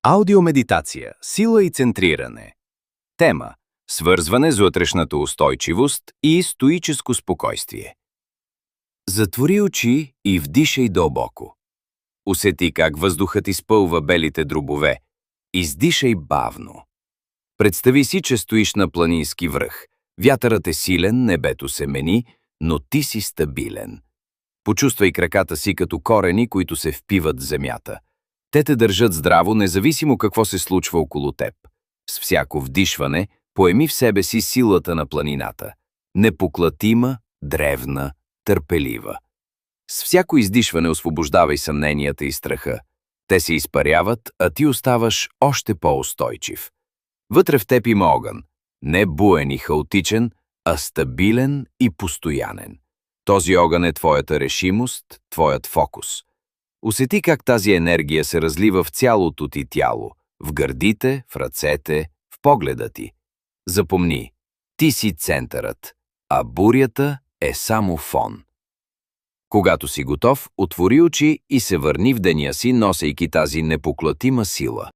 Аудиомедитация – сила и центриране. Тема – свързване с вътрешната устойчивост и стоическо спокойствие. Затвори очи и вдишай дълбоко. Усети как въздухът изпълва белите дробове. Издишай бавно. Представи си, че стоиш на планински връх. Вятърът е силен, небето се мени, но ти си стабилен. Почувствай краката си като корени, които се впиват в земята. Те те държат здраво, независимо какво се случва около теб. С всяко вдишване поеми в себе си силата на планината. Непоклатима, древна, търпелива. С всяко издишване освобождавай съмненията и страха. Те се изпаряват, а ти оставаш още по-устойчив. Вътре в теб има огън. Не буен и хаотичен, а стабилен и постоянен. Този огън е твоята решимост, твоят фокус. Усети как тази енергия се разлива в цялото ти тяло, в гърдите, в ръцете, в погледа ти. Запомни, ти си центърът, а бурята е само фон. Когато си готов, отвори очи и се върни в деня си, носейки тази непоклатима сила.